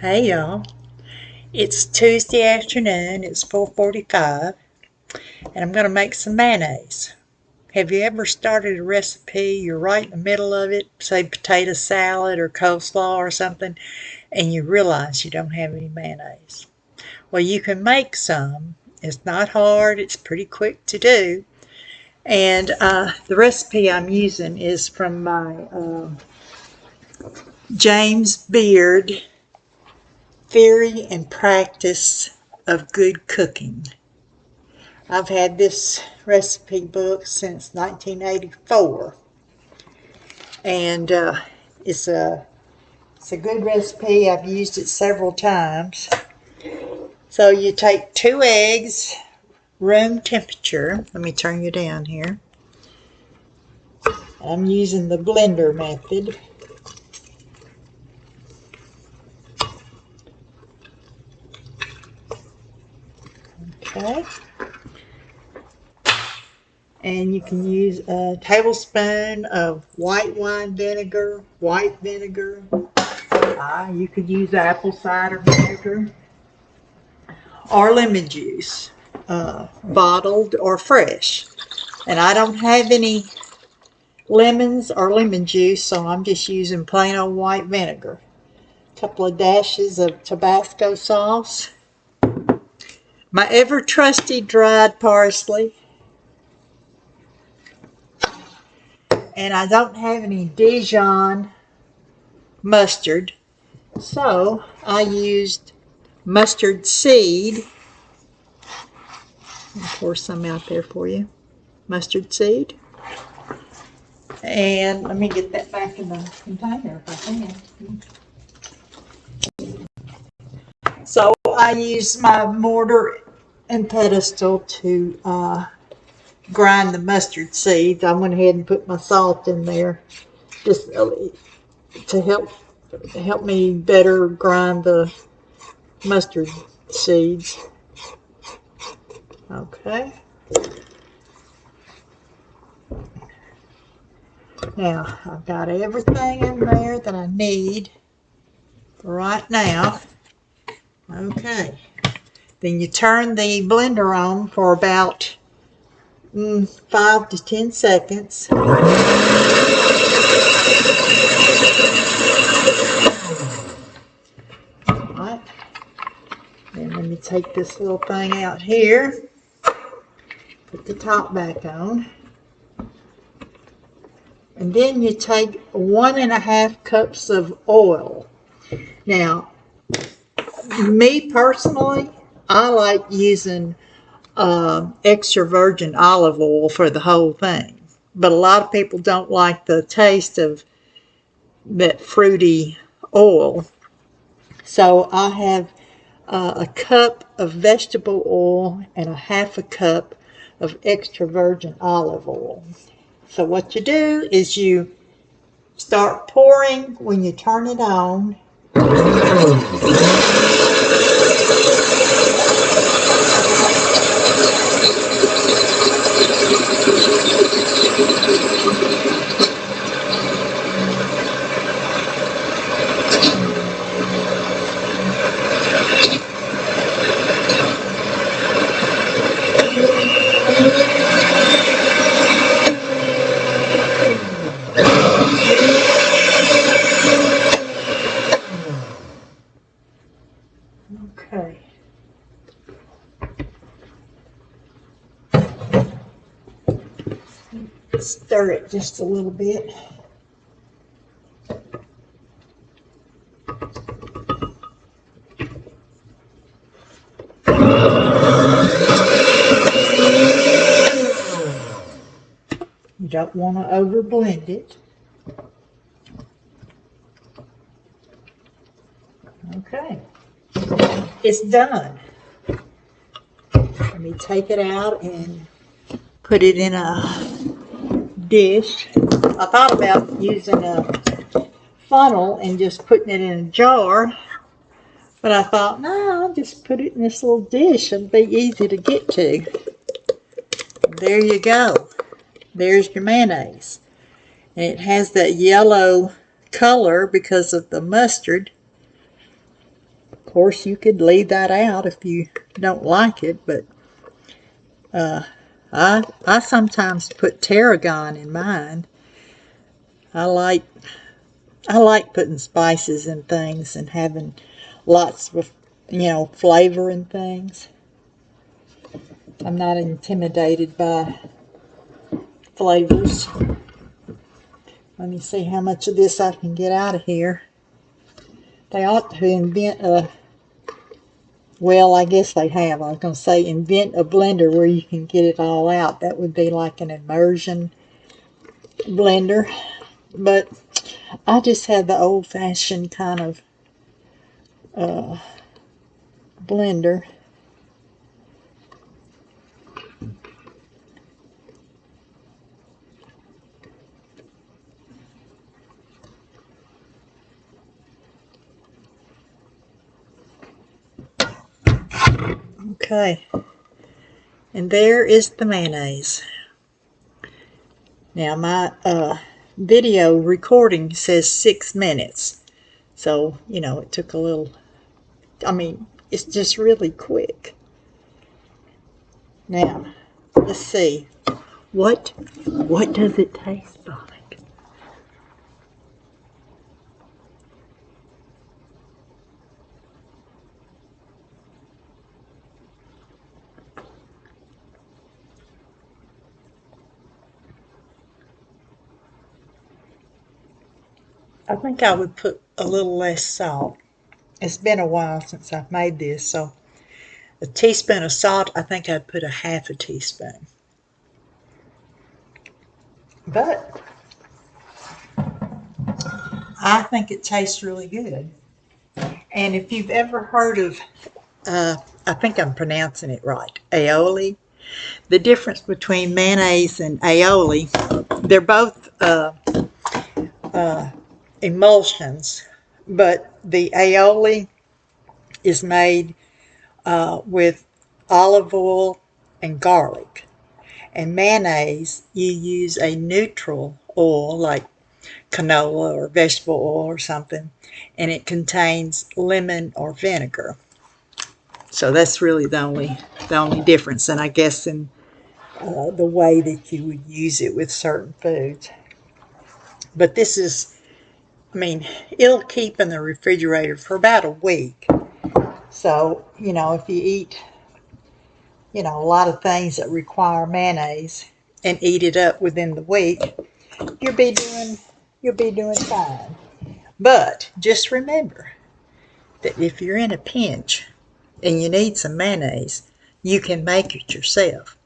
Hey y'all, it's Tuesday afternoon, it's 4:45, and I'm going to make some mayonnaise. Have you ever started a recipe, you're right in the middle of it, say potato salad or coleslaw or something, and you realize you don't have any mayonnaise? Well, you can make some. It's not hard, it's pretty quick to do, and the recipe I'm using is from my James Beard Theory and Practice of Good Cooking. I've had this recipe book since 1984, and it's a good recipe. I've used it several times. So you take 2 eggs, room temperature. Let me turn you down here. I'm using the blender method. Okay. And you can use a tablespoon of white wine vinegar, white vinegar. You could use apple cider vinegar or lemon juice, bottled or fresh. And I don't have any lemons or lemon juice, so I'm just using plain old white vinegar. A couple of dashes of Tabasco sauce. My ever trusty dried parsley. And I don't have any Dijon mustard, so I used mustard seed. I'll pour some out there for you. Mustard seed. And let me get that back in the container if I can. So I use my mortar and pestle to grind the mustard seeds. I went ahead and put my salt in there just to help me better grind the mustard seeds. Okay. Now I've got everything in there that I need for right now. Okay. Then you turn the blender on for about 5 to 10 seconds. Alright. Then let me take this little thing out here. Put the top back on. And then you take 1.5 cups of oil. Now, me personally, I like using extra virgin olive oil for the whole thing. But a lot of people don't like the taste of that fruity oil. So I have a cup of vegetable oil and 1/2 cup of extra virgin olive oil. So what you do is you start pouring when you turn it on. Okay. Stir it just a little bit. You don't want to over blend it. Okay. It's done. Let me take it out and put it in a dish. I thought about using a funnel and just putting it in a jar, but I thought, no, I'll just put it in this little dish. It'll be easy to get to. There you go. There's your mayonnaise. And it has that yellow color because of the mustard. Of course, you could leave that out if you don't like it, but I sometimes put tarragon in mine. I like putting spices in things and having lots of, flavor in things. I'm not intimidated by flavors. Let me see how much of this I can get out of here. They ought to invent well, I guess they have. I was going to say invent a blender where you can get it all out. That would be like an immersion blender. But I just have the old-fashioned kind of blender. Okay. And there is the mayonnaise. Now my video recording says 6 minutes. So, it took a little, it's just really quick. Now, let's see. What does it taste like? I think I would put a little less salt. It's been a while since I've made this, so a teaspoon of salt, I think I'd put a half a teaspoon. But I think it tastes really good. And if you've ever heard of, I think I'm pronouncing it right, aioli, the difference between mayonnaise and aioli, they're both emulsions, but the aioli is made with olive oil and garlic. And mayonnaise, you use a neutral oil like canola or vegetable oil or something, and it contains lemon or vinegar. So that's really the only difference, and I guess in the way that you would use it with certain foods. But this is, it'll keep in the refrigerator for about a week. So, if you eat, a lot of things that require mayonnaise and eat it up within the week, you'll be doing fine. But just remember that if you're in a pinch and you need some mayonnaise, you can make it yourself.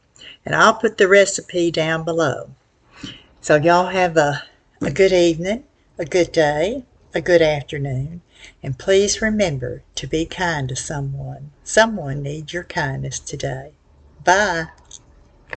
And I'll put the recipe down below. So y'all have a good evening, a good day, a good afternoon, and please remember to be kind to someone. Someone needs your kindness today. Bye.